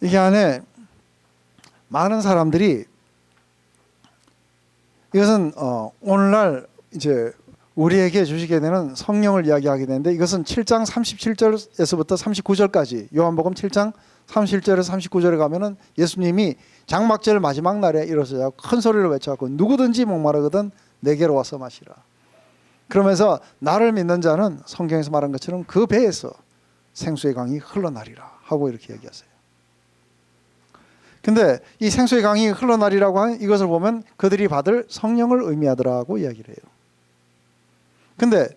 이게 안에 많은 사람들이 이것은 오늘날 이제 우리에게 주시게 되는 성령을 이야기하게 되는데, 이것은 7장 37절에서부터 39절까지, 요한복음 7장 37절에서 39절에 가면은 예수님이 장막절 마지막 날에 일어서자 큰 소리로 외쳐갖고 누구든지 목마르거든 내게로 와서 마시라. 그러면서 나를 믿는 자는 성경에서 말한 것처럼 그 배에서 생수의 강이 흘러나리라 하고 이렇게 얘기하세요. 근데 이 생수의 강이 흘러나리라고 하는 이것을 보면 그들이 받을 성령을 의미하더라고 이야기를 해요. 근데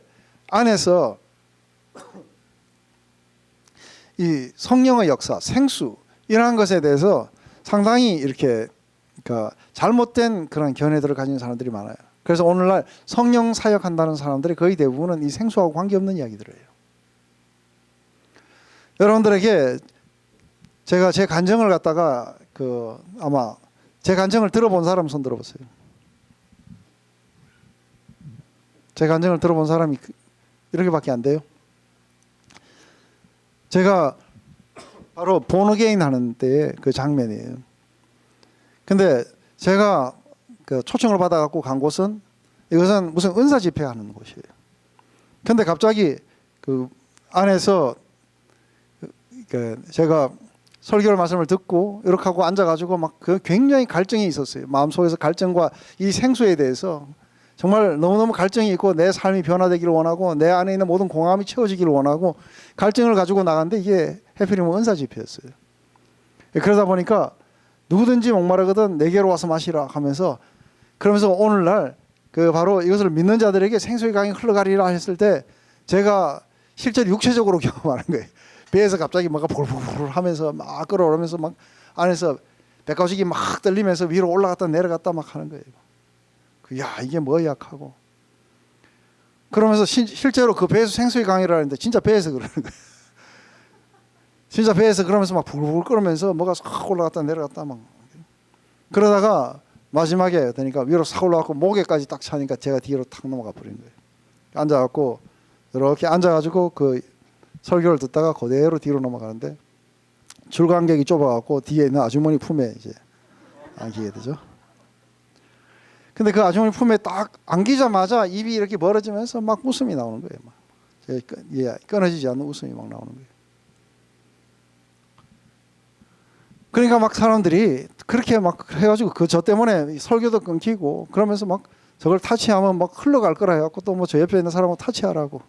안에서 이 성령의 역사, 생수 이러한 것에 대해서 상당히 이렇게 잘못된 그런 견해들을 가진 사람들이 많아요. 그래서 오늘날 성령 사역한다는 사람들의 거의 대부분은 이 생수하고 관계없는 이야기들을 해요. 여러분들에게 제가 제 간증을 갖다가 아마 제 간증을 들어본 사람 손 들어보세요. 제 간증을 들어본 사람이 이렇게밖에 안 돼요. 제가 바로 본어게인 하는 때의 그 장면이에요. 근데 제가 초청을 받아갖고 간 곳은, 이것은 무슨 은사 집회하는 곳이에요. 근데 갑자기 그 안에서 제가 설교를 말씀을 듣고 이렇게 하고 앉아가지고 막 굉장히 갈증이 있었어요. 마음속에서 갈증과 이 생수에 대해서 정말 너무너무 갈증이 있고 내 삶이 변화되기를 원하고 내 안에 있는 모든 공허함이 채워지기를 원하고 갈증을 가지고 나갔는데, 이게 해필이면 은사 집회였어요. 그러다 보니까 누구든지 목마르거든 내게로 와서 마시라 하면서, 그러면서 오늘날 바로 이것을 믿는 자들에게 생수의 강이 흘러가리라 했을 때 제가 실제로 육체적으로 경험하는 거예요. 배에서 갑자기 뭔가 볼볼볼 하면서 막 끓어오르면서 막 안에서 백가죽이 막 떨리면서 위로 올라갔다 내려갔다 막 하는 거예요. 야, 이게 뭐야 하고. 그러면서 실제로 그 배에서 생수의 강이라 하는데 진짜 배에서 그러는 거예요. 진짜 배에서 그러면서 막 불불 끓으면서 뭐가 싹 올라갔다 내려갔다 막. 그러다가 마지막에 되니까 위로 싹 올라가고 목에까지 딱 차니까 제가 뒤로 탁 넘어가 버린 거예요. 앉아갖고 이렇게 앉아가지고 그 설교를 듣다가 그대로 뒤로 넘어가는데, 줄간격이 좁아갖고 뒤에 있는 아주머니 품에 이제 안기게 되죠. 근데 그 아주머니 품에 딱 안기자마자 입이 이렇게 벌어지면서 막 웃음이 나오는 거예요. 막 끊어지지 않는 웃음이 막 나오는 거예요. 그러니까 막 사람들이 그렇게 막 해가지고 저 때문에 설교도 끊기고 그러면서 막 저걸 타치하면 막 흘러갈 거라 해갖고 또 뭐 저 옆에 있는 사람은 타치하라고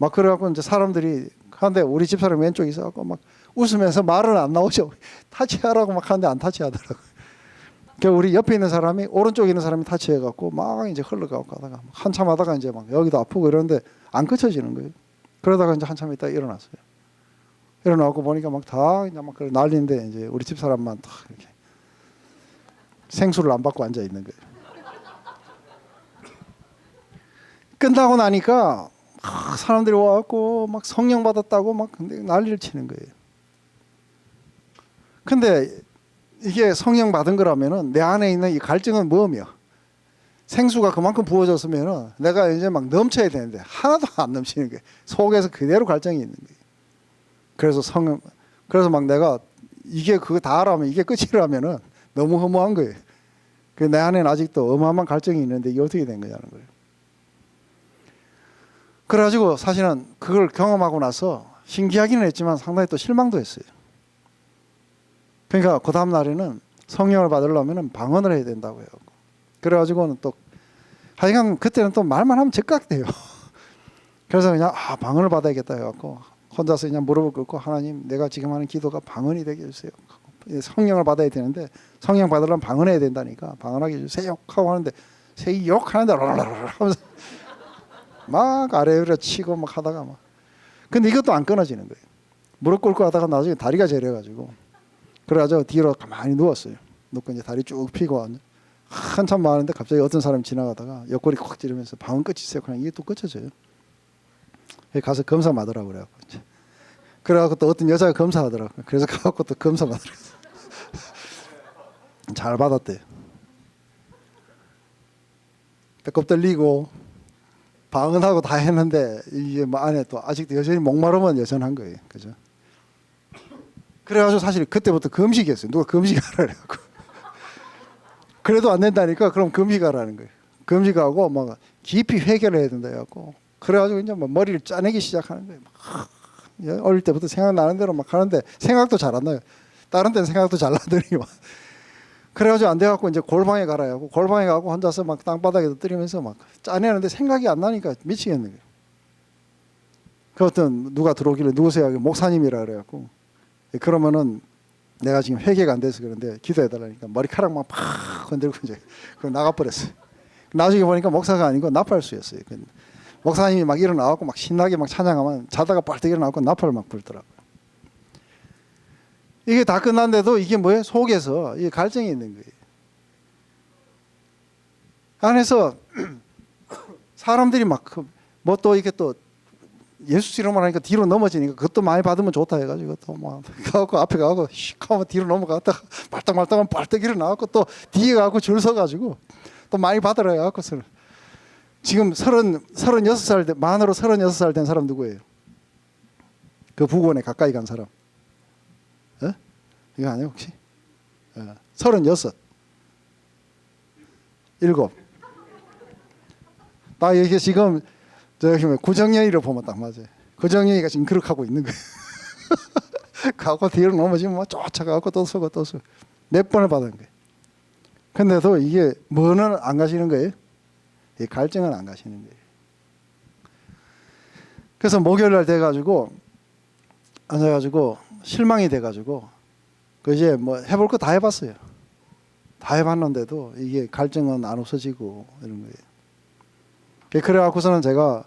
막 그래갖고 이제 사람들이 하는데, 우리 집사람 왼쪽에 있어갖고 막 웃으면서 말은 안 나오죠. 타치하라고 막 하는데 안 타치하더라고요. 그러니까 우리 옆에 있는 사람이, 오른쪽에 있는 사람이 타치해갖고 막 이제 흘러가고 가다가 한참 하다가 이제 막 여기도 아프고 이러는데 안 그쳐지는 거예요. 그러다가 이제 한참 있다가 일어났어요. 일어나고 보니까 막 다 이제 막 난리인데, 이제 우리 집 사람만 딱 이렇게 생수를 안 받고 앉아 있는 거예요. 끝나고 나니까 사람들이 와갖고 막 성령 받았다고 막 난리를 치는 거예요. 근데 이게 성령 받은 거라면은 내 안에 있는 이 갈증은 뭐며, 생수가 그만큼 부어졌으면은 내가 이제 막 넘쳐야 되는데 하나도 안 넘치는 거예요. 속에서 그대로 갈증이 있는 거예요. 그래서 막 내가 이게 그거 다 하라면 이게 끝이라면은 너무 허무한 거예요. 내 안에는 아직도 어마어마한 갈증이 있는데 이게 어떻게 된 거냐는 거예요. 그래가지고 사실은 그걸 경험하고 나서 신기하기는 했지만 상당히 또 실망도 했어요. 그러니까 그 다음 날에는 성령을 받으려면 방언을 해야 된다고 해요. 그래가지고는 또 하여간 그때는 또 말만 하면 즉각돼요. 그래서 그냥 방언을 받아야겠다 해갖고 혼자서 그냥 무릎을 꿇고, 하나님, 내가 지금 하는 기도가 방언이 되게 해주세요. 성령을 받아야 되는데 성령 받으려면 방언해야 된다니까 방언하게 해주세요 하고 하는데, 새이 욕하는데 라라라라 하면서 막 아래 위로 치고 막 하다가 막. 근데 이것도 안 끊어지는 거예요. 무릎 꿇고 하다가 나중에 다리가 저려가지고, 그래가지고 뒤로 가만히 누웠어요. 눕고 이제 다리 쭉 펴고 한참 많은데 갑자기 어떤 사람이 지나가다가 옆구리 콱 찌르면서 방언 끝이세요. 그냥 이게 또 끝쳐져요. 가서 검사 받으라고 그래갖고, 그래갖고 또 어떤 여자가 검사하더라고. 그래서 가갖고 또 검사 받으라고. 잘 받았대요. 배꼽 떨리고 방언하고 다 했는데 이게 뭐 안에 또 아직도 여전히 목마름은 여전한 거예요. 그죠? 그래가지고 사실 그때부터 금식이었어요. 누가 금식하라 그래갖고 그래도 안 된다니까 그럼 금식하라는 거예요. 금식하고 막 깊이 회개를 해야 된다 해갖고 그래가지고 이제 막 머리를 짜내기 시작하는 거예요. 막 어릴 때부터 생각나는 대로 막 하는데 생각도 잘 안 나요. 다른 데는 생각도 잘 나더니 막 그래가지고 안 돼갖고 이제 골방에 가라 하고 골방에 가고 혼자서 막 땅바닥에 뜨리면서 막 짜내는데 생각이 안 나니까 미치겠는 거예요. 그 어떤 누가 들어오길래 누구세요? 목사님이라 그래갖고 그러면은 내가 지금 회개가 안 돼서 그런데 기도해달라니까 머리카락만 팍 건들고 이제 그걸 나가버렸어요. 나중에 보니까 목사가 아니고 나팔수였어요. 목사님이 막 일어나갖고 막 신나게 막 찬양하면 자다가 빨리 일어나갖고 나팔을 막 불더라고요. 이게 다 끝났는데도 이게 뭐예요? 속에서 이 갈증이 있는 거예요. 안에서 사람들이 막 뭐 또 이렇게 또 예수 이름을 하니까 뒤로 넘어지니까 그것도 많이 받으면 좋다 해가지고 또 막 가고 앞에 가고 슉 하면 뒤로 넘어갔다가 말딱말딱하면 빨딱 일어나갖고 또 뒤에 가고 줄 서가지고 또 많이 받으라 해갖고 지금 36살 만으로 36살 된 사람 누구예요? 그 부권에 가까이 간 사람. 어? 이거 아니에요 혹시? 36 7 나 이게 지금 저기 구정연이를 보면 딱 맞아요. 구정연이가 지금 그렇게 하고 있는 거예요. 가고 뒤로 넘어지면 막 쫓아가고 또 서고 또 서고 몇 번을 받은 거예요. 근데도 이게 뭐는 안 가시는 거예요? 이 갈증은 안 가시는 거예요. 그래서 목요일 날 돼가지고 앉아가지고 실망이 돼가지고 그 이제 뭐 해볼 거 다 해봤어요. 다 해봤는데도 이게 갈증은 안 없어지고 이런 거예요. 그래갖고서는 제가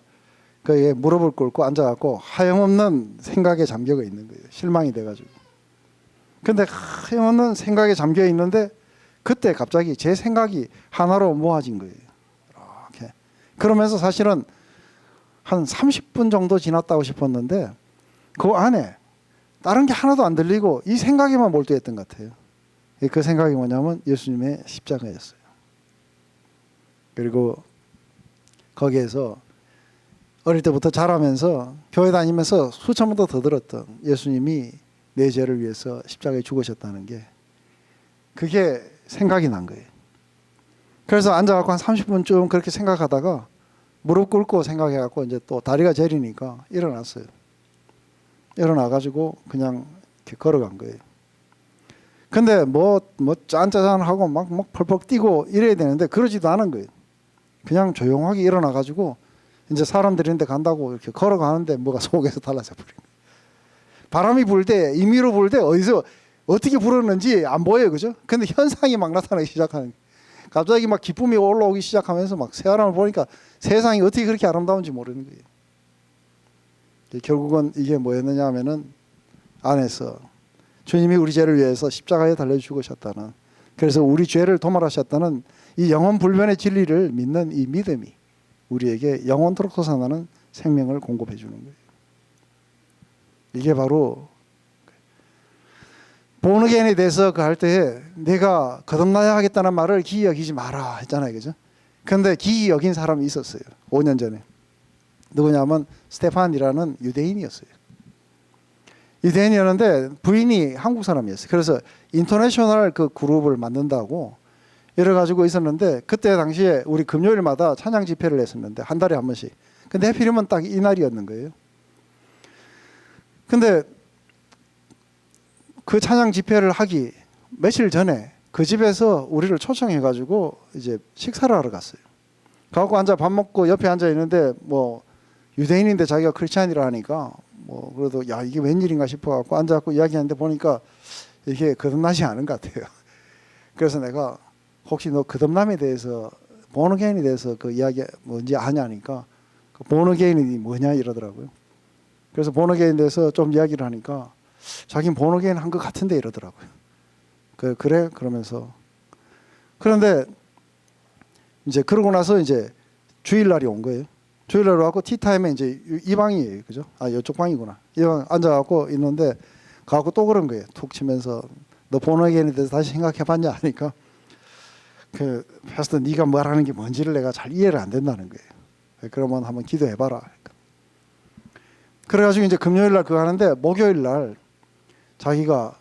그 무릎을 꿇고 앉아갖고 하염없는 생각에 잠겨 있는 거예요. 실망이 돼가지고. 근데 하염없는 생각에 잠겨 있는데 그때 갑자기 제 생각이 하나로 모아진 거예요. 이렇게. 그러면서 사실은 한 30분 정도 지났다고 싶었는데 그 안에 다른 게 하나도 안 들리고 이 생각에만 몰두했던 것 같아요. 그 생각이 뭐냐면 예수님의 십자가였어요. 그리고 거기에서 어릴 때부터 자라면서 교회 다니면서 수천 번도 더 들었던 예수님이 내 죄를 위해서 십자가에 죽으셨다는 게 그게 생각이 난 거예요. 그래서 앉아갖고 한 30분쯤 그렇게 생각하다가 무릎 꿇고 생각해갖고 이제 또 다리가 저리니까 일어났어요. 일어나가지고 그냥 이렇게 걸어간 거예요. 근데 뭐 짠짜잔하고 막 펄펄 뛰고 이래야 되는데 그러지도 않은 거예요. 그냥 조용하게 일어나가지고 이제 사람들이 있는데 간다고 이렇게 걸어가는데 뭐가 속에서 달라져 버린 거예요. 바람이 불 때, 임의로 불 때 어디서 어떻게 불었는지 안 보여요, 그죠? 근데 현상이 막 나타나기 시작하는 거예요. 갑자기 막 기쁨이 올라오기 시작하면서 막 새하람을 보니까 세상이 어떻게 그렇게 아름다운지 모르는 거예요. 결국은 이게 뭐였느냐 하면은 안에서 주님이 우리 죄를 위해서 십자가에 달려 죽으셨다는, 그래서 우리 죄를 도말하셨다는 이 영원 불변의 진리를 믿는 이 믿음이 우리에게 영원토록 솟아나는 생명을 공급해 주는 거예요. 이게 바로 본어게인에 대해서 그 할 때 내가 거듭나야 하겠다는 말을 기이 여기지 마라 했잖아요, 그죠? 근데 기이 여긴 사람이 있었어요. 5년 전에. 누구냐면 스테판이라는 유대인이었어요. 유대인이었는데 부인이 한국 사람이었어요. 그래서 인터내셔널 그 그룹을 만든다고 이래가지고 있었는데 그때 당시에 우리 금요일마다 찬양 집회를 했었는데 한 달에 한 번씩. 근데 하필이면 딱 이 날이었는 거예요. 근데 그 찬양 집회를 하기 며칠 전에 그 집에서 우리를 초청해가지고 이제 식사를 하러 갔어요. 가고 앉아 밥 먹고 옆에 앉아 있는데 뭐 유대인인데 자기가 크리스찬이라 하니까 뭐 그래도 야 이게 웬일인가 싶어갖고 앉아갖고 이야기하는데 보니까 이게 거듭나지 않은 것 같아요. 그래서 내가 혹시 너 거듭남에 대해서 본어게인에 대해서 그 이야기 뭔지 아냐니까 그 본어게인이 뭐냐 이러더라고요. 그래서 본어게인에 대해서 좀 이야기를 하니까 자기는 본어게인 한 것 같은데 이러더라고요. 그래 그러면서 그런데 이제 그러고 나서 이제 주일날이 온 거예요. 주일날 와갖고 티타임에 이제 이 방이에요, 그죠? 아 이쪽 방이구나. 이 방 앉아갖고 있는데 가갖고 또 그런 거예요. 툭 치면서 너 본어게인에 대해서 다시 생각해봤냐 하니까 그 패스터 네가 말하는 게 뭔지를 내가 잘 이해를 안 된다는 거예요. 그러면 한번 기도해봐라. 그래가지고 이제 금요일 날 그거 하는데 목요일 날 자기가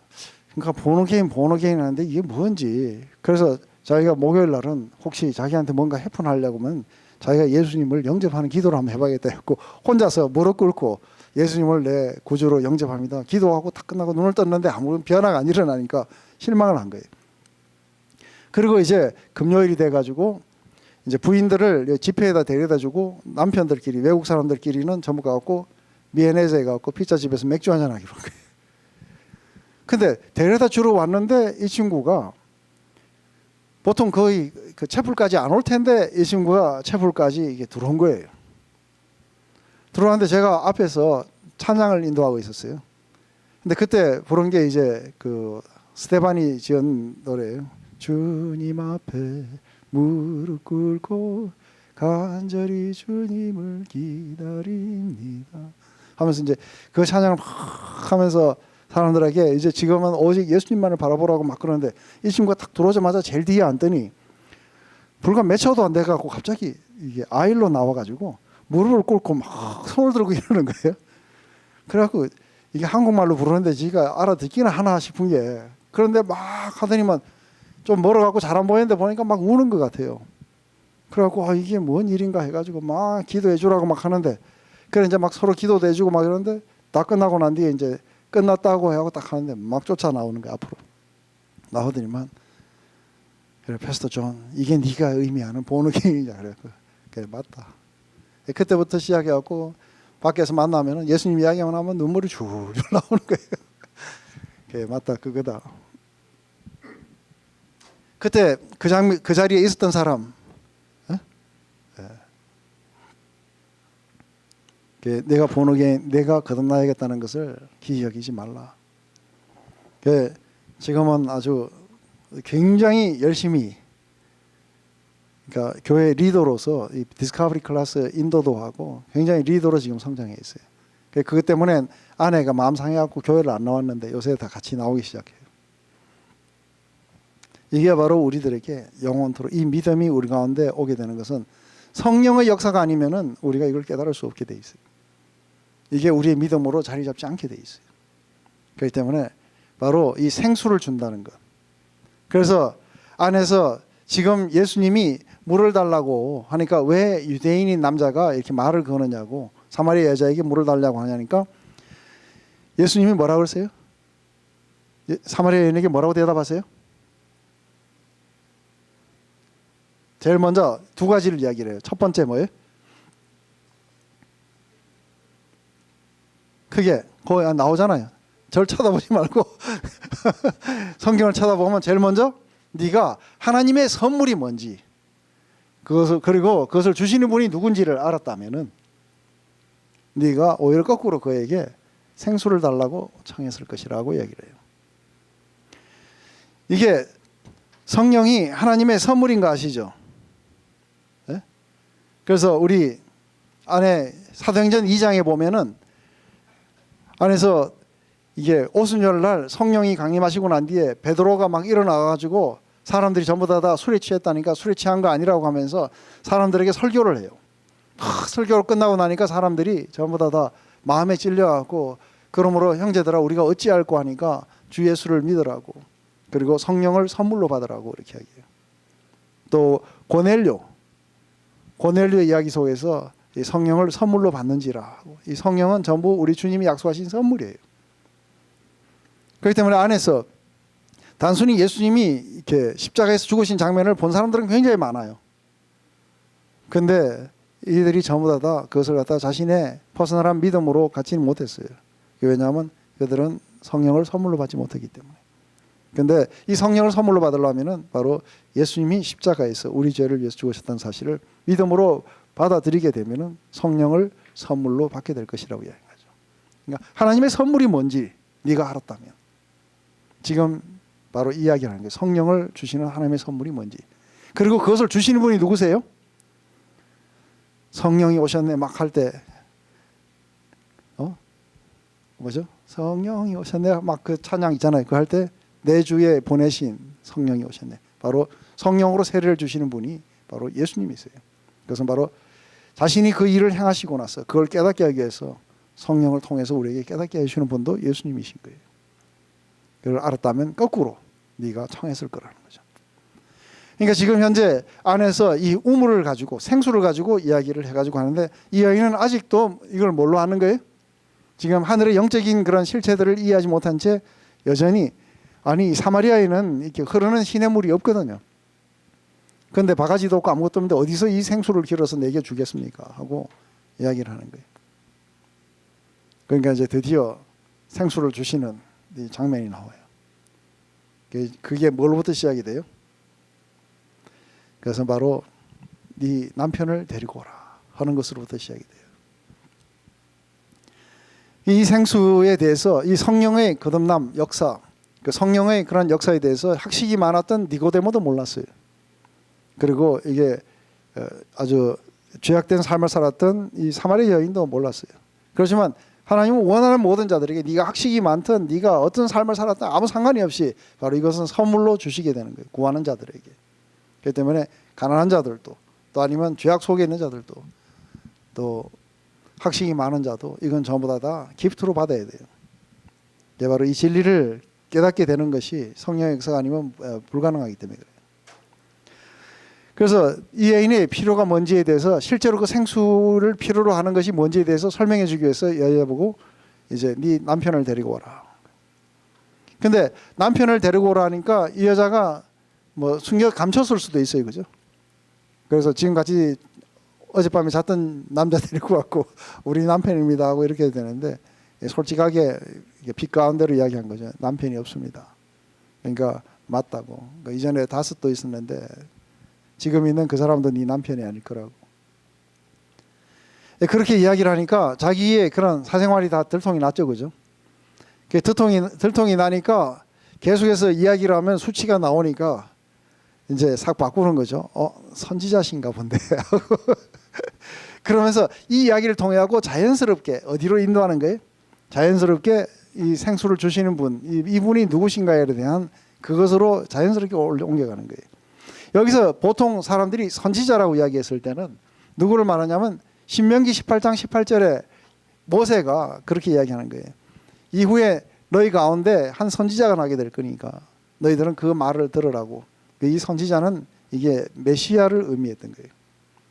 그러니까 보너게인 하는데 이게 뭔지. 그래서 자기가 목요일 날은 혹시 자기한테 뭔가 해프하려고 하면 자기가 예수님을 영접하는 기도를 한번 해봐야겠다 했고 혼자서 무릎 꿇고 예수님을 내 구주로 영접합니다. 기도하고 다 끝나고 눈을 떴는데 아무런 변화가 안 일어나니까 실망을 한 거예요. 그리고 이제 금요일이 돼가지고 이제 부인들을 집회에다 데려다주고 남편들끼리 외국 사람들끼리는 전부 가갖고 미에네즈에 가갖고 피자집에서 맥주 한잔 하기로 한 거예요. 근데 데려다 주러 왔는데 이 친구가 보통 거의 그 채플까지 안 올 텐데 이 친구가 채플까지 이게 들어온 거예요. 들어왔는데 제가 앞에서 찬양을 인도하고 있었어요. 근데 그때 부른 게 이제 그 스테반이 지은 노래예요. 주님 앞에 무릎 꿇고 간절히 주님을 기다립니다 하면서 이제 그 찬양을 막 하면서 사람들에게 이제 지금은 오직 예수님만을 바라보라고 막 그러는데 이 친구가 딱 들어오자마자 제일 뒤에 앉더니 불과 몇 초도 안 돼가지고 갑자기 이게 아일로 나와가지고 무릎을 꿇고 막 손을 들고 이러는 거예요. 그래갖고 이게 한국말로 부르는데 지가 알아듣기는 하나 싶은 게 그런데 막 하더니만 좀 멀어갖고 잘 안 보이는데 보니까 막 우는 것 같아요. 그래갖고 아, 이게 뭔 일인가 해가지고 막 기도해 주라고 막 하는데 그래 이제 막 서로 기도도 해주고 막 이러는데 다 끝나고 난 뒤에 이제 끝났다고 하고 딱 하는데 막 쫓아 나오는 거야 앞으로. 나오더니만 그래 패스터 존 이게 네가 의미하는 본어게인이냐 그래 맞다. 그때부터 시작해갖고 밖에서 만나면은 예수님 이야기만 하면 눈물이 줄줄 나오는 거예요. 그래 맞다 그거다. 그때 그 자리에 있었던 사람 내가 본어게인 내가 거듭나야겠다는 것을 기억이지 말라. 지금은 아주 굉장히 열심히 그러니까 교회 리더로서 이 디스커버리 클래스 인도도 하고 굉장히 리더로 지금 성장해 있어요. 그것 때문에 아내가 마음 상해갖고 교회를 안 나왔는데 요새 다 같이 나오기 시작해요. 이게 바로 우리들에게 영원토록 이 믿음이 우리 가운데 오게 되는 것은 성령의 역사가 아니면은 우리가 이걸 깨달을 수 없게 돼 있어요. 이게 우리의 믿음으로 자리 잡지 않게 돼 있어요. 그렇기 때문에 바로 이 생수를 준다는 것. 그래서 안에서 지금 예수님이 물을 달라고 하니까 왜 유대인인 남자가 이렇게 말을 거느냐고 사마리아 여자에게 물을 달라고 하냐니까 예수님이 뭐라고 그러세요? 사마리아 여인에게 뭐라고 대답하세요? 제일 먼저 두 가지를 이야기를 해요. 첫 번째 뭐예요? 크게 거기 나오잖아요. 저를 쳐다보지 말고 성경을 쳐다보면 제일 먼저 네가 하나님의 선물이 뭔지 그리고 그것을 주시는 분이 누군지를 알았다면은 네가 오히려 거꾸로 그에게 생수를 달라고 청했을 것이라고 얘기를 해요. 이게 성령이 하나님의 선물인 거 아시죠? 네? 그래서 우리 안에 사도행전 2장에 보면은 안에서 이게 오순절날 성령이 강림하시고 난 뒤에 베드로가 막 일어나가지고 사람들이 전부 다 술에 취했다니까 술에 취한 거 아니라고 하면서 사람들에게 설교를 해요. 설교를 끝나고 나니까 사람들이 전부 다 마음에 찔려갖고 그러므로 형제들아 우리가 어찌할꼬 하니까 주 예수를 믿으라고 그리고 성령을 선물로 받으라고 이렇게 얘기해요. 또 고넬료 이야기 속에서 이 성령을 선물로 받는지라 이 성령은 전부 우리 주님이 약속하신 선물이에요. 그렇기 때문에 안에서 단순히 예수님이 이렇게 십자가에서 죽으신 장면을 본 사람들은 굉장히 많아요. 근데 이들이 전부 다 그것을 갖다 자신의 퍼스널한 믿음으로 갖지는 못했어요. 왜냐하면 그들은 성령을 선물로 받지 못했기 때문에. 근데 이 성령을 선물로 받으려면은 바로 예수님이 십자가에서 우리 죄를 위해서 죽으셨다는 사실을 믿음으로 받아들이게 되면은 성령을 선물로 받게 될 것이라고 이야기하죠. 그러니까 하나님의 선물이 뭔지 네가 알았다면 지금 바로 이야기하는 거예요. 성령을 주시는 하나님의 선물이 뭔지. 그리고 그것을 주시는 분이 누구세요? 성령이 오셨네 막 할 때 뭐죠? 성령이 오셨네 막 그 찬양 있잖아요. 그 할 때 내 주에 보내신 성령이 오셨네. 바로 성령으로 세례를 주시는 분이 바로 예수님이세요. 그것은 바로 자신이 그 일을 행하시고 나서 그걸 깨닫게 하기 위해서 성령을 통해서 우리에게 깨닫게 해주시는 분도 예수님이신 거예요. 그걸 알았다면 거꾸로 네가 청했을 거라는 거죠. 그러니까 지금 현재 안에서 이 우물을 가지고 생수를 가지고 이야기를 해가지고 하는데 이 여인은 아직도 이걸 뭘로 아는 거예요? 지금 하늘의 영적인 그런 실체들을 이해하지 못한 채 여전히 아니 사마리아에는 이렇게 흐르는 시냇물이 없거든요. 그런데 바가지도 없고 아무것도 없는데 어디서 이 생수를 길어서 내게 주겠습니까? 하고 이야기를 하는 거예요. 그러니까 이제 드디어 생수를 주시는 이 장면이 나와요. 그게 뭘로부터 시작이 돼요? 그래서 바로 네 남편을 데리고 오라 하는 것으로부터 시작이 돼요. 이 생수에 대해서 이 성령의 거듭남 역사, 그 성령의 그런 역사에 대해서 학식이 많았던 니고데모도 몰랐어요. 그리고 이게 아주 죄악된 삶을 살았던 이 사마리아 여인도 몰랐어요. 그렇지만 하나님은 원하는 모든 자들에게 네가 학식이 많든 네가 어떤 삶을 살았든 아무 상관이 없이 바로 이것은 선물로 주시게 되는 거예요. 구하는 자들에게. 그렇기 때문에 가난한 자들도 또 아니면 죄악 속에 있는 자들도 또 학식이 많은 자도 이건 전부 다 기프트로 받아야 돼요. 바로 이 진리를 깨닫게 되는 것이 성령의 역사가 아니면 불가능하기 때문에 그래요. 그래서 이 여인의 필요가 뭔지에 대해서 실제로 그 생수를 필요로 하는 것이 뭔지에 대해서 설명해 주기 위해서 여자보고 이제 네 남편을 데리고 오라. 근데 남편을 데리고 오라 하니까 이 여자가 뭐 숨겨 감췄을 수도 있어요. 그죠? 그래서 지금 같이 어젯밤에 잤던 남자 데리고 왔고 우리 남편입니다 하고 이렇게 되는데 솔직하게 빛 가운데로 이야기한 거죠. 남편이 없습니다. 그러니까 맞다고. 그러니까 이전에 5도 있었는데 지금 있는 그 사람도 네 남편이 아닐 거라고. 그렇게 이야기를 하니까 자기의 그런 사생활이 다 들통이 났죠. 그죠? 들통이 나니까 계속해서 이야기를 하면 수치가 나오니까 이제 싹 바꾸는 거죠. 선지자신가 본데. 그러면서 이 이야기를 통해하고 자연스럽게 어디로 인도하는 거예요? 자연스럽게 이 생수를 주시는 분, 이분이 누구신가에 대한 그것으로 자연스럽게 옮겨가는 거예요. 여기서 보통 사람들이 선지자라고 이야기했을 때는 누구를 말하냐면 신명기 18장 18절에 모세가 그렇게 이야기하는 거예요. 이후에 너희 가운데 한 선지자가 나게 될 거니까 너희들은 그 말을 들으라고. 이 선지자는 이게 메시아를 의미했던 거예요.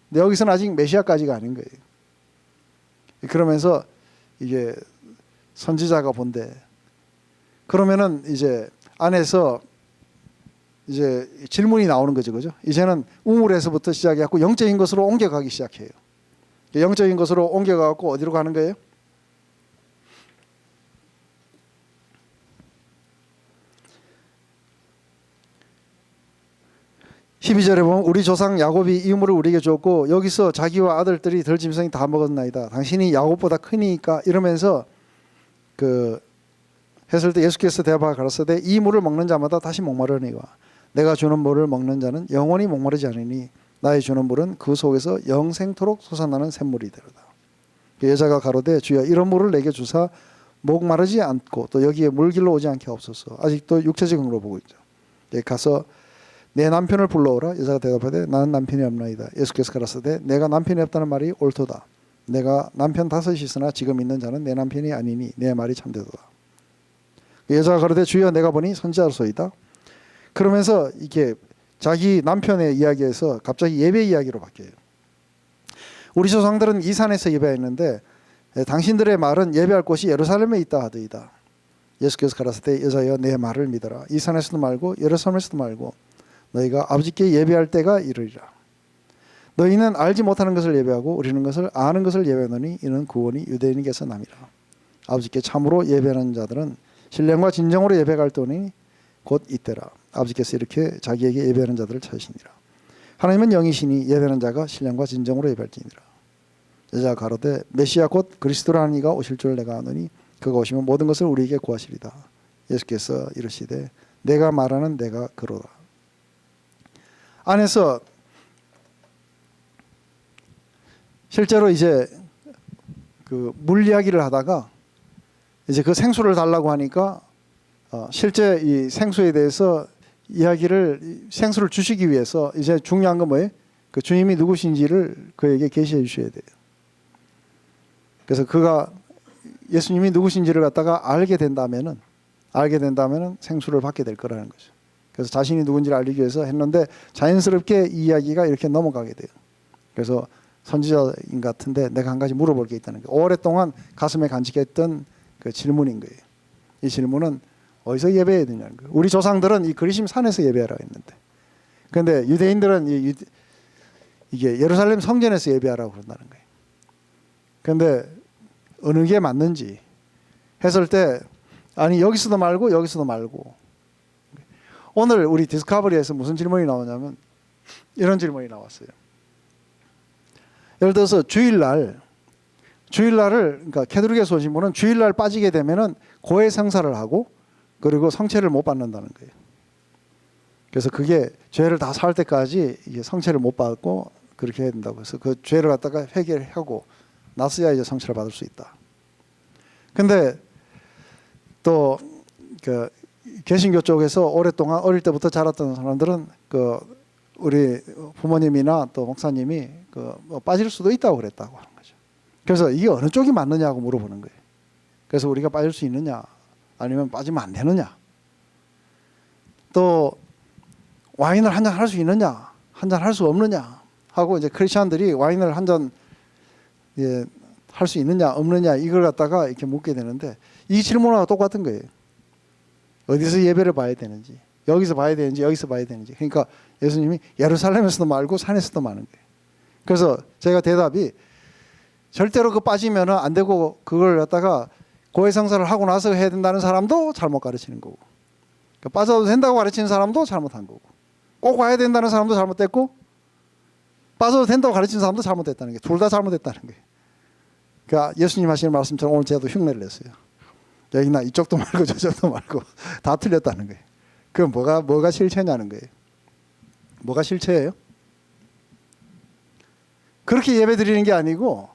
근데 여기서는 아직 메시아까지가 아닌 거예요. 그러면서 이게 선지자가 본데 그러면은 이제 안에서 이제 질문이 나오는 거죠. 그죠? 이제는 우물에서부터 시작해갖고 영적인 것으로 옮겨가기 시작해요. 영적인 것으로 옮겨가갖고 어디로 가는 거예요? 12절에 보면 우리 조상 야곱이 이 우물을 우리에게 줬고 여기서 자기와 아들들이 들 짐승이 다 먹었나이다. 당신이 야곱보다 크니까 이러면서 했을 때 예수께서 대답하여 가라사대 이 물을 먹는 자마다 다시 목마르니와 내가 주는 물을 먹는 자는 영원히 목마르지 않으니 나의 주는 물은 그 속에서 영생토록 솟아나는 샘물이되로다. 여자가 가로되 주여 이런 물을 내게 주사 목마르지 않고 또 여기에 물길로 오지 않게 하옵소서. 아직도 육체적으로 보고 있죠. 가서 내 남편을 불러오라. 여자가 대답하되 나는 남편이 없나이다. 예수께서 가라사대 내가 남편이 없다는 말이 옳도다. 내가 남편 5이 있으나 지금 있는 자는 내 남편이 아니니 내 말이 참되도다. 여자가 가로되 주여 내가 보니 선지자로소이다. 그러면서 이게 자기 남편의 이야기에서 갑자기 예배 이야기로 바뀌어요. 우리 조상들은 이 산에서 예배했는데 당신들의 말은 예배할 곳이 예루살렘에 있다 하더이다. 예수께서 가라사대 여자여 내 말을 믿어라. 이 산에서도 말고 예루살렘에서도 말고 너희가 아버지께 예배할 때가 이르리라. 너희는 알지 못하는 것을 예배하고 우리는 것을 아는 것을 예배하노니 이는 구원이 유대인에게서 남이라. 아버지께 참으로 예배하는 자들은 신령과 진정으로 예배할 때니 곧 이때라. 아버지께서 이렇게 자기에게 예배하는 자들을 찾으시니라. 하나님은 영이시니 예배하는 자가 신령과 진정으로 예배할지니라. 여자가 가로되 메시아 곧 그리스도라는 이가 오실 줄 내가 아노니 그가 오시면 모든 것을 우리에게 구하시리다. 예수께서 이르시되 내가 말하는 내가 그로다. 안에서 실제로 이제 그 물 이야기를 하다가 이제 그 생수를 달라고 하니까 실제 이 생수에 대해서 이야기를 생수를 주시기 위해서 이제 중요한 건 뭐예요? 그 주님이 누구신지를 그에게 계시해 주셔야 돼요. 그래서 그가 예수님이 누구신지를 갖다가 알게 된다면은 알게 된다면 생수를 받게 될 거라는 거죠. 그래서 자신이 누군지를 알리기 위해서 했는데 자연스럽게 이 이야기가 이렇게 넘어가게 돼요. 그래서 선지자인 같은데 내가 한 가지 물어볼 게 있다는 거예요. 오랫동안 가슴에 간직했던 그 질문인 거예요. 이 질문은 어디서 예배해야 되냐는 거예요. 우리 조상들은 이 그리심 산에서 예배하라고 했는데, 그런데 유대인들은 이게 예루살렘 성전에서 예배하라고 그런다는 거예요. 그런데 어느 게 맞는지 했을 때 아니 여기서도 말고 여기서도 말고, 오늘 우리 디스커버리에서 무슨 질문이 나오냐면 이런 질문이 나왔어요. 예를 들어서 주일날을, 그러니까 캐톨릭에서 오신 분은 주일날 빠지게 되면은 고해 성사를 하고 그리고 성체를 못 받는다는 거예요. 그래서 그게 죄를 다 살 때까지 이게 성체를 못 받고 그렇게 해야 된다고 해서 그 죄를 갖다가 회개하고 나서야 이제 성체를 받을 수 있다. 근데 또 그 개신교 쪽에서 오랫동안 어릴 때부터 자랐던 사람들은 그 우리 부모님이나 또 목사님이 뭐 빠질 수도 있다고 그랬다고 하는 거죠. 그래서 이게 어느 쪽이 맞느냐고 물어보는 거예요. 그래서 우리가 빠질 수 있느냐 아니면 빠지면 안 되느냐, 또 와인을 한 잔 할 수 있느냐 한 잔 할 수 없느냐 하고 이제 크리스천들이 와인을 한 잔 할 수 있느냐 없느냐 이걸 갖다가 이렇게 묻게 되는데 이 질문하고 똑같은 거예요. 어디서 예배를 봐야 되는지, 여기서 봐야 되는지 여기서 봐야 되는지. 그러니까 예수님이 예루살렘에서도 말고 산에서도 마는 거예요. 그래서 제가 대답이 절대로 그 빠지면 안 되고 그걸 갖다가 고해성사를 하고 나서 해야 된다는 사람도 잘못 가르치는 거고, 그러니까 빠져도 된다고 가르치는 사람도 잘못한 거고, 꼭 와야 된다는 사람도 잘못됐고 빠져도 된다고 가르치는 사람도 잘못됐다는 게, 둘 다 잘못됐다는 거예요. 그러니까 예수님 하시는 말씀처럼 오늘 제가 흉내를 냈어요. 여기나 이쪽도 말고 저쪽도 말고 다 틀렸다는 거예요. 그럼 뭐가 실체냐는 거예요. 뭐가 실체예요? 그렇게 예배 드리는 게 아니고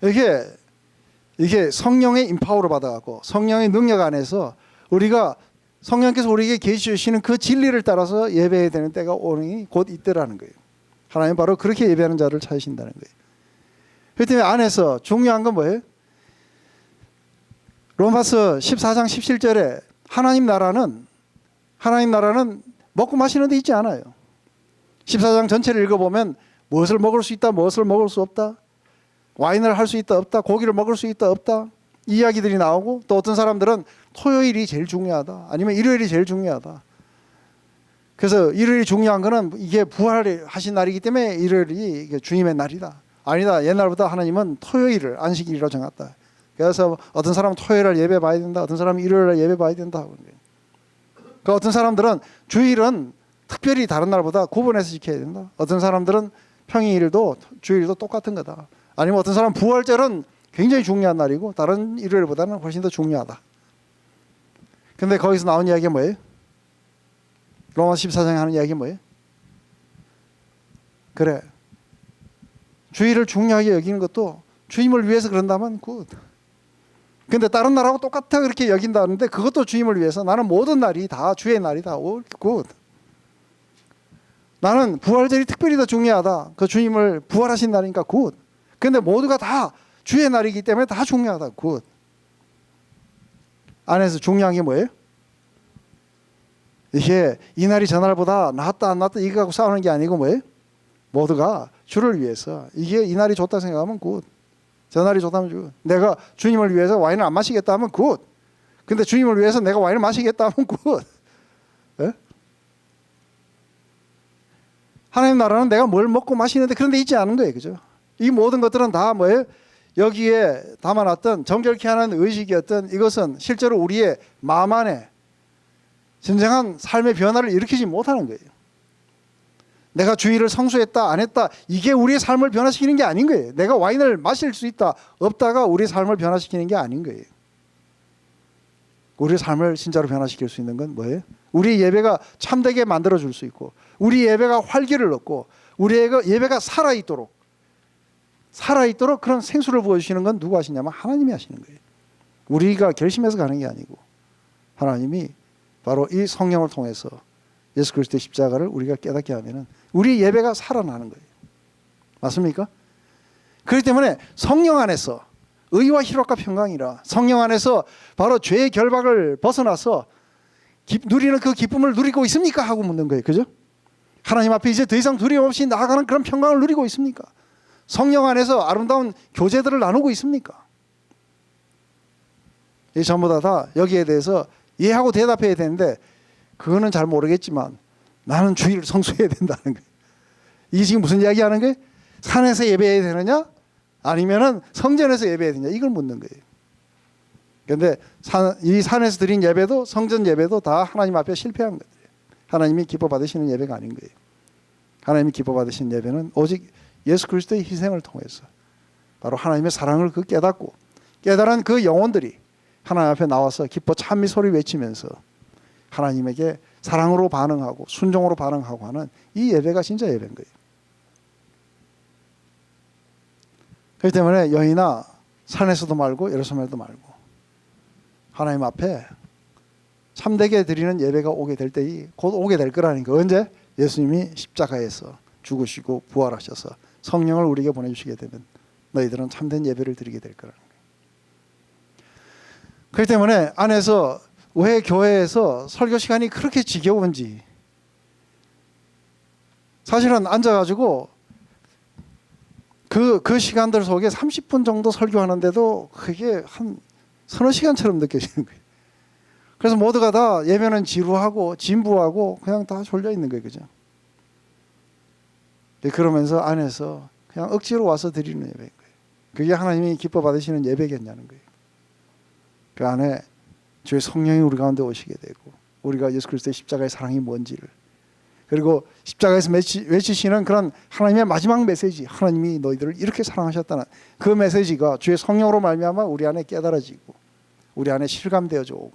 이게 성령의 임파워를 받아갖고 성령의 능력 안에서 우리가 성령께서 우리에게 계시 주시는 그 진리를 따라서 예배해야 되는 때가 오니 곧 이때라는 거예요. 하나님 바로 그렇게 예배하는 자를 찾으신다는 거예요. 그렇기 때문에 안에서 중요한 건 뭐예요? 로마서 14장 17절에 하나님 나라는 먹고 마시는 데 있지 않아요. 14장 전체를 읽어보면 무엇을 먹을 수 있다, 무엇을 먹을 수 없다, 와인을 할 수 있다 없다, 고기를 먹을 수 있다 없다, 이 이야기들이 나오고, 또 어떤 사람들은 토요일이 제일 중요하다, 아니면 일요일이 제일 중요하다. 그래서 일요일이 중요한 거는 이게 부활하신 날이기 때문에 일요일이 이게 주님의 날이다. 아니다, 옛날보다 하나님은 토요일을 안식일이라고 정했다. 그래서 어떤 사람은 토요일날 예배 봐야 된다, 어떤 사람은 일요일날 예배 봐야 된다. 그러니까 어떤 사람들은 주일은 특별히 다른 날보다 구분해서 지켜야 된다. 어떤 사람들은 평일도 주일도 똑같은 거다. 아니면 어떤 사람은 부활절은 굉장히 중요한 날이고 다른 일요일보다는 훨씬 더 중요하다. 근데 거기서 나온 이야기가 뭐예요? 로마 14장에 하는 이야기가 뭐예요? 그래, 주일을 중요하게 여기는 것도 주님을 위해서 그런다면 굿. 근데 다른 날하고 똑같아 그렇게 여긴다는데 그것도 주님을 위해서, 나는 모든 날이 다 주의 날이다. 오, 굿. 나는 부활절이 특별히 더 중요하다. 그 주님을 부활하신 날이니까 굿. 근데 모두가 다 주의 날이기 때문에 다 중요하다. 굿. 안에서 중요한 게 뭐예요? 이게 이 날이 저 날보다 낫다 안 낫다 이거 갖고 싸우는 게 아니고 뭐예요? 모두가 주를 위해서, 이게 이 날이 좋다 생각하면 굿. 저 날이 좋다면 굿. 내가 주님을 위해서 와인을 안 마시겠다 하면 굿. 근데 주님을 위해서 내가 와인을 마시겠다 하면 굿. 예? 하나님 나라는 내가 뭘 먹고 마시는데 그런 데 있지 않은 거예요. 그죠? 이 모든 것들은 다 뭐예요? 여기에 담아놨던 정결케 하는 의식이었던 이것은 실제로 우리의 마음 안에 진정한 삶의 변화를 일으키지 못하는 거예요. 내가 주일을 성수했다 안 했다 이게 우리의 삶을 변화시키는 게 아닌 거예요. 내가 와인을 마실 수 있다 없다가 우리의 삶을 변화시키는 게 아닌 거예요. 우리의 삶을 진짜로 변화시킬 수 있는 건 뭐예요? 우리 예배가 참되게 만들어줄 수 있고, 우리 예배가 활기를 얻고, 우리 예배가 살아있도록 그런 생수를 부어주시는 건 누구 하시냐면 하나님이 하시는 거예요. 우리가 결심해서 가는 게 아니고 하나님이 바로 이 성령을 통해서 예수 그리스도의 십자가를 우리가 깨닫게 하면은 우리 예배가 살아나는 거예요. 맞습니까? 그렇기 때문에 성령 안에서 의와 희락과 평강이라. 성령 안에서 바로 죄의 결박을 벗어나서 누리는 그 기쁨을 누리고 있습니까? 하고 묻는 거예요. 그죠? 하나님 앞에 이제 더 이상 두려움 없이 나아가는 그런 평강을 누리고 있습니까? 성령 안에서 아름다운 교제들을 나누고 있습니까? 이 전부 다 여기에 대해서 이해하고 대답해야 되는데 그거는 잘 모르겠지만 나는 주일을 성수해야 된다는 거예요. 이게 지금 무슨 이야기 하는 거예요? 산에서 예배해야 되느냐? 아니면은 성전에서 예배해야 되느냐? 이걸 묻는 거예요. 그런데 이 산에서 드린 예배도 성전 예배도 다 하나님 앞에 실패한 거예요. 하나님이 기뻐 받으시는 예배가 아닌 거예요. 하나님이 기뻐 받으시는 예배는 오직 예수 그리스도의 희생을 통해서 바로 하나님의 사랑을 깨닫고 깨달은 그 영혼들이 하나님 앞에 나와서 기뻐 찬미 소리 외치면서 하나님에게 사랑으로 반응하고 순종으로 반응하고 하는 이 예배가 진짜 예배인 거예요. 그렇기 때문에 여인아 산에서도 말고 예루살렘에도 말고 하나님 앞에 참되게 드리는 예배가 오게 될 때이 곧 오게 될 거라니까. 언제? 예수님이 십자가에서 죽으시고 부활하셔서 성령을 우리에게 보내주시게 되면 너희들은 참된 예배를 드리게 될 거라는 거예요. 그렇기 때문에 안에서 왜 교회에서 설교 시간이 그렇게 지겨운지, 사실은 앉아가지고 그 시간들 속에 30분 정도 설교하는데도 그게 한 서너 시간처럼 느껴지는 거예요. 그래서 모두가 다 예배는 지루하고 진부하고 그냥 다 졸려 있는 거예요. 그죠? 그러면서 안에서 그냥 억지로 와서 드리는 예배인 거예요. 그게 하나님이 기뻐 받으시는 예배겠냐는 거예요. 그 안에 주의 성령이 우리 가운데 오시게 되고 우리가 예수 그리스도의 십자가의 사랑이 뭔지를, 그리고 십자가에서 외치시는 그런 하나님의 마지막 메시지, 하나님이 너희들을 이렇게 사랑하셨다는 그 메시지가 주의 성령으로 말미암아 우리 안에 깨달아지고 우리 안에 실감되어져 오고,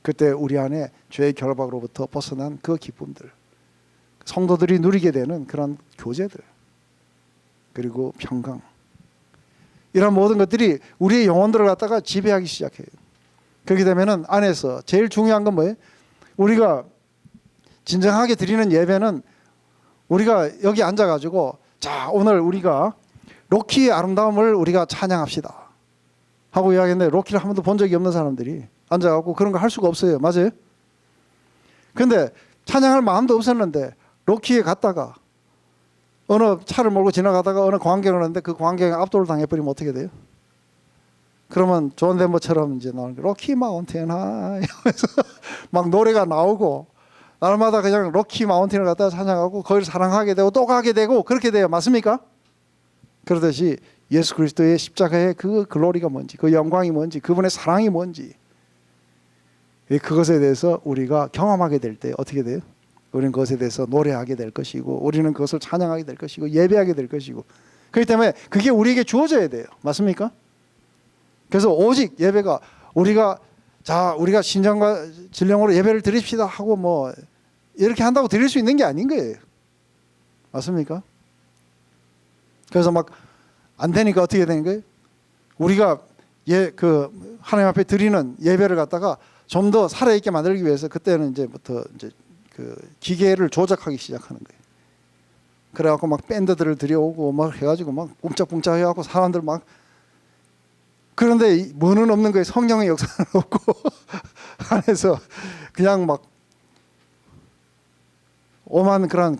그때 우리 안에 죄의 결박으로부터 벗어난 그 기쁨들, 성도들이 누리게 되는 그런 교제들, 그리고 평강, 이런 모든 것들이 우리의 영혼들을 갖다가 지배하기 시작해요. 그렇게 되면은 안에서 제일 중요한 건 뭐예요? 우리가 진정하게 드리는 예배는 우리가 여기 앉아가지고 자 오늘 우리가 로키의 아름다움을 우리가 찬양합시다 하고 이야기했는데 로키를 한 번도 본 적이 없는 사람들이 앉아갖고 그런 거 할 수가 없어요. 맞아요? 근데 찬양할 마음도 없었는데 로키에 갔다가 어느 차를 몰고 지나가다가 어느 광경을 하는데 그 광경에 압도를 당해버리면 어떻게 돼요? 그러면 존 덴버처럼 이제 나오는 로키 마운틴 하이 하면서 막 노래가 나오고 날마다 그냥 로키 마운틴을 갖다가 찬양하고 거기를 사랑하게 되고 또 가게 되고 그렇게 돼요. 맞습니까? 그러듯이 예수 그리스도의 십자가의 그 글로리가 뭔지, 그 영광이 뭔지, 그분의 사랑이 뭔지, 그것에 대해서 우리가 경험하게 될 때 어떻게 돼요? 우리는 그것에 대해서 노래하게 될 것이고 우리는 그것을 찬양하게 될 것이고 예배하게 될 것이고, 그렇기 때문에 그게 우리에게 주어져야 돼요. 맞습니까? 그래서 오직 예배가 우리가 신령과 진령으로 예배를 드립시다 하고 뭐 이렇게 한다고 드릴 수 있는 게 아닌 거예요. 맞습니까? 그래서 막 안 되니까 어떻게 되는 거예요? 우리가 하나님 앞에 드리는 예배를 갖다가 좀 더 살아있게 만들기 위해서 그때는 이제부터 그 기계를 조작하기 시작하는 거예요. 그래갖고 막 밴드들을 들여오고 막 해가지고 막 뭉짝뭉짝 해갖고 사람들 막, 그런데 뭐는 없는 거예요. 성령의 역사는 없고 안에서 그냥 막 오만 그런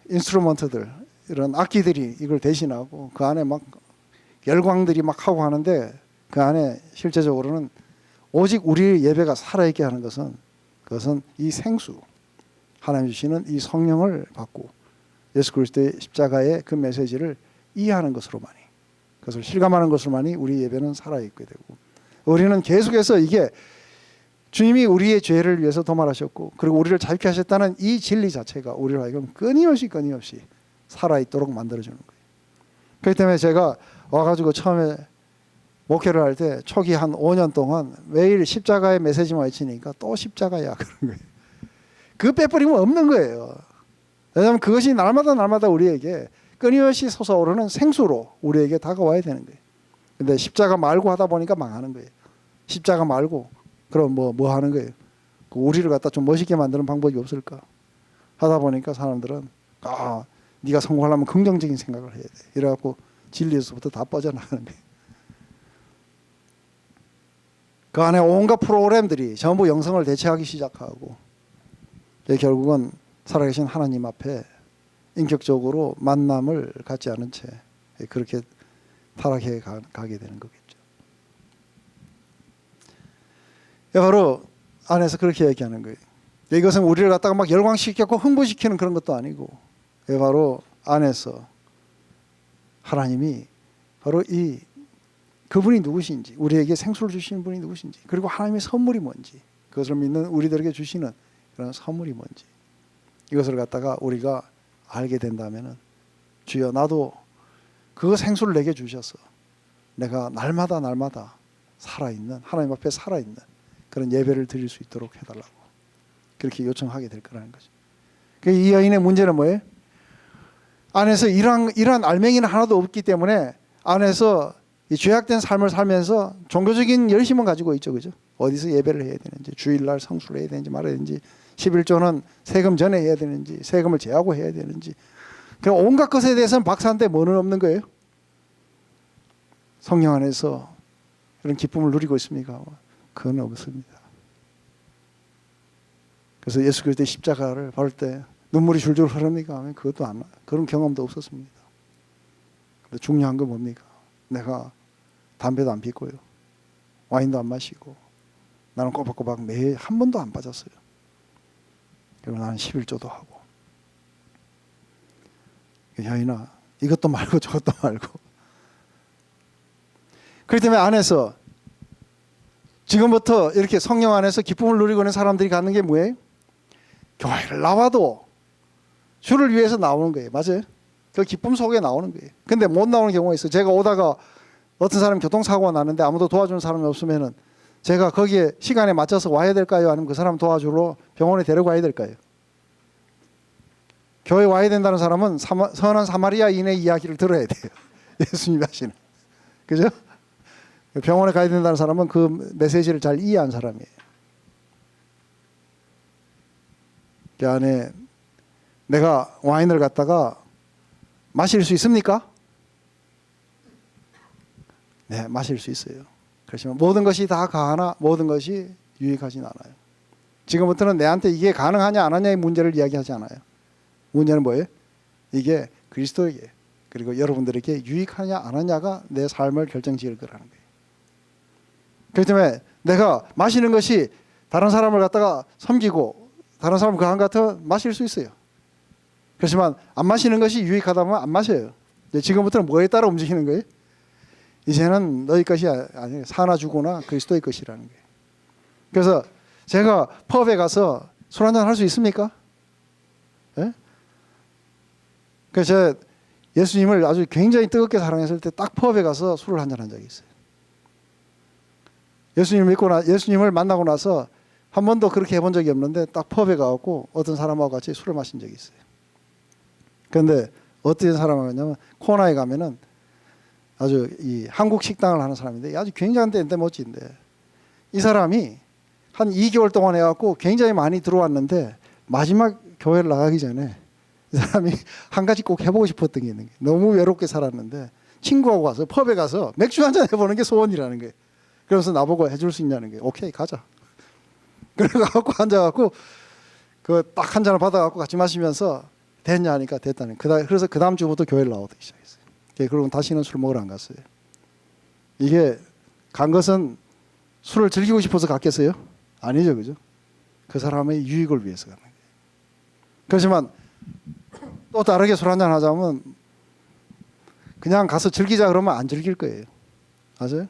인스트루먼트들, 이런 악기들이 이걸 대신하고 그 안에 막 열광들이 막 하고 하는데 그 안에 실제적으로는 오직 우리의 예배가 살아있게 하는 것은 그것은 이 생수, 하나님 주시는 이 성령을 받고 예수 그리스도의 십자가의 그 메시지를 이해하는 것으로만이, 그것을 실감하는 것으로만이 우리 예배는 살아있게 되고, 우리는 계속해서 이게 주님이 우리의 죄를 위해서 도말하셨고 그리고 우리를 자유케 하셨다는 이 진리 자체가 우리를 하여금 끊임없이 살아있도록 만들어주는 거예요. 그렇기 때문에 제가 와가지고 처음에 목회를 할 때 초기 한 5년 동안 매일 십자가의 메시지만 외치니까 또 십자가야 그런 거예요. 그 빼버리면 없는 거예요. 왜냐하면 그것이 날마다 우리에게 끊임없이 솟아오르는 생수로 우리에게 다가와야 되는 거예요. 근데 십자가 말고 하다 보니까 망하는 거예요. 십자가 말고 그럼 뭐 하는 거예요? 우리를 갖다 좀 멋있게 만드는 방법이 없을까 하다 보니까 사람들은 네가 성공하려면 긍정적인 생각을 해야 돼. 이래갖고 진리에서부터 다 빠져나가는 거예요. 그 안에 온갖 프로그램들이 전부 영성을 대체하기 시작하고 결국은 살아계신 하나님 앞에 인격적으로 만남을 갖지 않은 채 그렇게 타락해 가게 되는 거겠죠. 바로 안에서 그렇게 얘기하는 거예요. 이것은 우리를 갖다가 막 열광시키고 흥분시키는 그런 것도 아니고 바로 안에서 하나님이 바로 그분이 누구신지, 우리에게 생수를 주시는 분이 누구신지, 그리고 하나님의 선물이 뭔지, 그것을 믿는 우리들에게 주시는 그런 선물이 뭔지, 이것을 갖다가 우리가 알게 된다면은, 주여 나도 그 생수를 내게 주셔서 내가 날마다 살아있는, 하나님 앞에 살아있는 그런 예배를 드릴 수 있도록 해달라고 그렇게 요청하게 될 거라는 거죠. 이 여인의 문제는 뭐예요? 안에서 이러한 알맹이는 하나도 없기 때문에 안에서 이 죄악된 삶을 살면서 종교적인 열심은 가지고 있죠, 그죠? 어디서 예배를 해야 되는지, 주일날 성수를 해야 되는지 말아야 되는지, 11조는 세금 전에 해야 되는지, 세금을 제하고 해야 되는지, 그 온갖 것에 대해서는 박사한테 뭐는 없는 거예요? 성령 안에서 그런 기쁨을 누리고 있습니까? 그건 없습니다. 그래서 예수 그리스도의 십자가를 볼 때 눈물이 줄줄 흐릅니까? 하면 그것도 안, 그런 경험도 없었습니다. 근데 중요한 건 뭡니까? 내가 담배도 안 피고요, 와인도 안 마시고, 나는 꼬박꼬박 매일 한 번도 안 빠졌어요. 그리고 나는 11조도 하고. 여인아, 이것도 말고 저것도 말고. 그렇기 때문에 안에서 지금부터 이렇게 성령 안에서 기쁨을 누리고 있는 사람들이 갖는 게 뭐예요? 교회를 나와도 주를 위해서 나오는 거예요. 맞아요? 그 기쁨 속에 나오는 거예요. 근데 못 나오는 경우가 있어요. 제가 오다가 어떤 사람이 교통사고가 나는데 아무도 도와주는 사람이 없으면은 제가 거기에 시간에 맞춰서 와야 될까요? 아니면 그 사람 도와주러 병원에 데려가야 될까요? 교회 와야 된다는 사람은 선한 사마리아인의 이야기를 들어야 돼요. 예수님이 하시는. 그죠? 병원에 가야 된다는 사람은 그 메시지를 잘 이해한 사람이에요. 그 안에 내가 와인을 갖다가 마실 수 있습니까? 네, 마실 수 있어요. 그렇지만 모든 것이 다 가하나 모든 것이 유익하진 않아요. 지금부터는 내한테 이게 가능하냐 안 하냐의 문제를 이야기하지 않아요. 문제는 뭐예요? 이게 그리스도에게 그리고 여러분들에게 유익하냐 안 하냐가 내 삶을 결정지을 거라는 거예요. 그렇기 때문에 내가 마시는 것이 다른 사람을 갖다가 섬기고 다른 사람 그 한 같으면 마실 수 있어요. 그렇지만 안 마시는 것이 유익하다면 안 마셔요. 지금부터는 뭐에 따라 움직이는 거예요? 이제는 너희 것이 아니에요. 사나 죽거나 그리스도의 것이라는 거예요. 그래서 제가 펍에 가서 술 한잔 할 수 있습니까? 예? 그래서 제가 예수님을 아주 굉장히 뜨겁게 사랑했을 때 딱 펍에 가서 술을 한잔 한 적이 있어요. 예수님을 만나고 나서 한 번도 그렇게 해본 적이 없는데 딱 펍에 가고 어떤 사람하고 같이 술을 마신 적이 있어요. 그런데 어떤 사람하고 갔냐면 코나에 가면은 아주 이 한국 식당을 하는 사람인데 아주 굉장한 데인데 멋진데 이 사람이 한 2개월 동안 해갖고 굉장히 많이 들어왔는데 마지막 교회를 나가기 전에 이 사람이 한 가지 꼭 해보고 싶었던 게 있는 게 너무 외롭게 살았는데 친구하고 가서 펍에 가서 맥주 한잔 해보는 게 소원이라는 거예요. 그래서 나보고 해줄 수 있냐는 거예요. 오케이 가자. 그래갖고 앉아갖고 그 딱 한 잔을 받아갖고 같이 마시면서 됐냐 하니까 됐다는 거예요. 그래서 그 다음 주부터 교회를 나오기 시작했어요. 그리고 다시는 술 먹으러 안 갔어요. 이게 간 것은 술을 즐기고 싶어서 갔겠어요? 아니죠, 그죠? 그 사람의 유익을 위해서 가는 거예요. 그렇지만 또 다르게 술 한잔 하자면 그냥 가서 즐기자 그러면 안 즐길 거예요. 맞아요?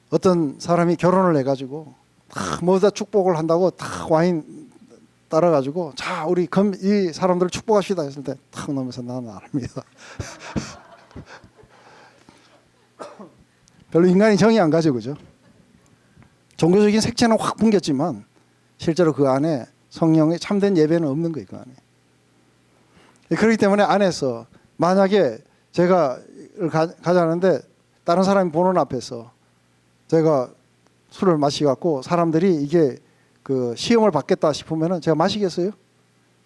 어떤 사람이 결혼을 해가지고 뭐다 축복을 한다고 다 와인 따라가지고 자 우리 이 사람들을 축복합시다 했을 때 탁 넘어서 나는 안 합니다. 별로 인간이 정이 안 가죠, 그죠? 종교적인 색채는 확 풍겼지만 실제로 그 안에 성령의 참된 예배는 없는 거예요, 그 안에. 그렇기 때문에 안에서 만약에 제가 가자는데 다른 사람이 보는 앞에서 제가 술을 마시갖고 사람들이 이게 그 시험을 받겠다 싶으면은 제가 마시겠어요?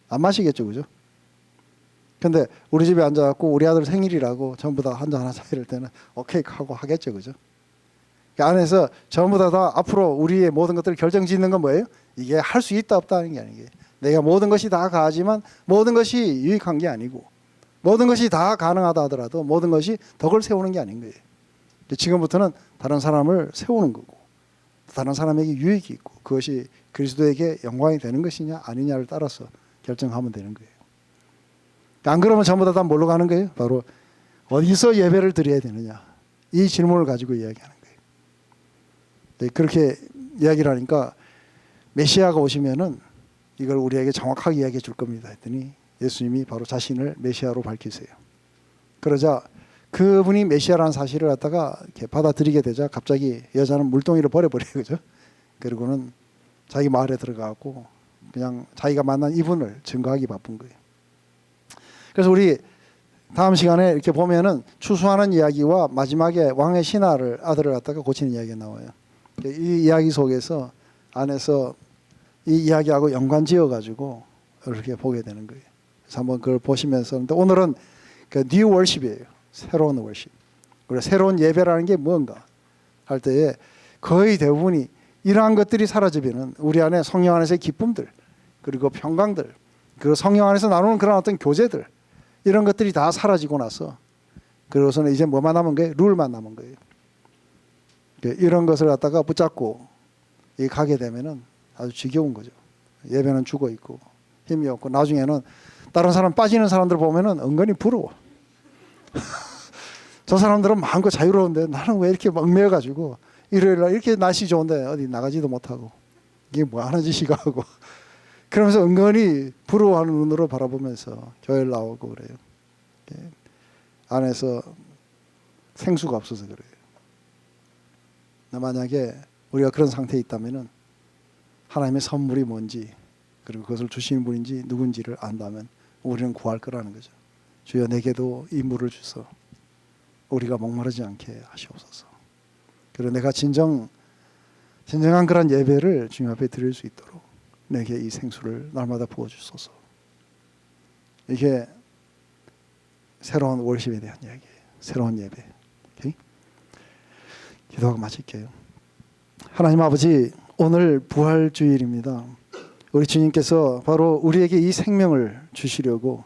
안 마시겠죠, 그죠? 근데 우리 집에 앉아갖고 우리 아들 생일이라고 전부 다 한잔 하자 이럴 때는 오케이 하고 하겠죠, 그죠? 그 안에서 전부 다 앞으로 우리의 모든 것들을 결정짓는 건 뭐예요? 이게 할 수 있다 없다 하는 게 아니에요. 내가 모든 것이 다 가하지만 모든 것이 유익한 게 아니고 모든 것이 다 가능하다 하더라도 모든 것이 덕을 세우는 게 아닌 거예요. 지금부터는 다른 사람을 세우는 거고 다른 사람에게 유익이 있고 그것이 그리스도에게 영광이 되는 것이냐 아니냐를 따라서 결정하면 되는 거예요. 안 그러면 전부 다 뭘로 가는 거예요? 바로 어디서 예배를 드려야 되느냐 이 질문을 가지고 이야기하는 거예요. 네, 그렇게 이야기를 하니까 메시아가 오시면은 이걸 우리에게 정확하게 이야기해 줄 겁니다 했더니 예수님이 바로 자신을 메시아로 밝히세요. 그러자 그분이 메시아라는 사실을 갖다가 이렇게 받아들이게 되자 갑자기 여자는 물동이를 버려버려요. 그죠? 그리고는 자기 마을에 들어가고 그냥 자기가 만난 이분을 증거하기 바쁜 거예요. 그래서 우리 다음 시간에 이렇게 보면은 추수하는 이야기와 마지막에 왕의 신하를 아들을 갖다가 고치는 이야기가 나와요. 이 이야기 속에서 안에서 이 이야기하고 연관지어 가지고 이렇게 보게 되는 거예요. 그래서 한번 그걸 보시면서 근데 오늘은 그 뉴 월십이에요. 새로운 월십. 그리고 새로운 예배라는 게 뭔가 할 때에 거의 대부분이 이러한 것들이 사라지면은 우리 안에 성령 안에서의 기쁨들 그리고 평강들 그리고 성령 안에서 나누는 그런 어떤 교제들 이런 것들이 다 사라지고 나서 그러고서는 이제 뭐만 남은 거예요? 룰만 남은 거예요. 이런 것을 갖다가 붙잡고 가게 되면은 아주 지겨운 거죠. 예배는 죽어 있고 힘이 없고 나중에는 다른 사람 빠지는 사람들 보면은 은근히 부러워. 저 사람들은 마음껏 자유로운데 나는 왜 이렇게 얽매여 가지고 일요일날 이렇게 날씨 좋은데 어디 나가지도 못하고 이게 뭐 하는 짓이가 하고 그러면서 은근히 부러워하는 눈으로 바라보면서 교회를 나오고 그래요. 안에서 생수가 없어서 그래요. 만약에 우리가 그런 상태에 있다면은 하나님의 선물이 뭔지 그리고 그것을 주시는 분인지 누군지를 안다면 우리는 구할 거라는 거죠. 주여 내게도 이 물을 주소 우리가 목마르지 않게 하시옵소서. 그리고 내가 진정한 그런 예배를 주님 앞에 드릴 수 있도록 내게 이 생수를 날마다 부어주소서. 이게 새로운 월십에 대한 이야기예요. 새로운 예배. 오케이? 기도하고 마칠게요. 하나님 아버지 오늘 부활주일입니다. 우리 주님께서 바로 우리에게 이 생명을 주시려고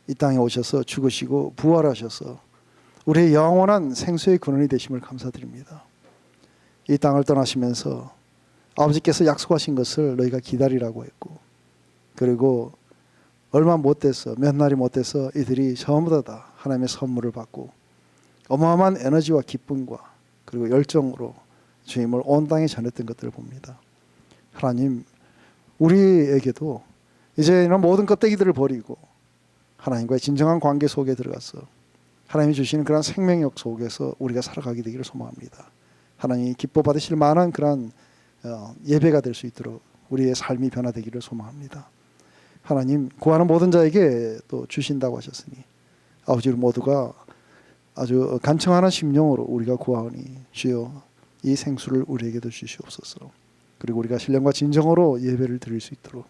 이 땅에 오셔서 죽으시고 부활하셔서 우리의 영원한 생수의 근원이 되심을 감사드립니다. 이 땅을 떠나시면서 아버지께서 약속하신 것을 너희가 기다리라고 했고 그리고 얼마 못 돼서 몇 날이 못 돼서 이들이 전부 다 하나님의 선물을 받고 어마어마한 에너지와 기쁨과 그리고 열정으로 주님을 온 땅에 전했던 것들을 봅니다. 하나님 우리에게도 이제는 모든 껍데기들을 버리고 하나님과의 진정한 관계 속에 들어가서 하나님이 주시는 그런 생명력 속에서 우리가 살아가게 되기를 소망합니다. 하나님이 기뻐 받으실 만한 그런 예배가 될 수 있도록 우리의 삶이 변화되기를 소망합니다. 하나님 구하는 모든 자에게 또 주신다고 하셨으니 아버지 모두가 아주 간청하는 심령으로 우리가 구하오니 주여 이 생수를 우리에게도 주시옵소서. 그리고 우리가 신령과 진정으로 예배를 드릴 수 있도록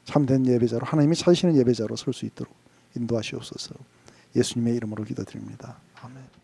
참된 예배자로 하나님이 찾으시는 예배자로 설 수 있도록 인도하시옵소서. 예수님의 이름으로 기도드립니다. 아멘.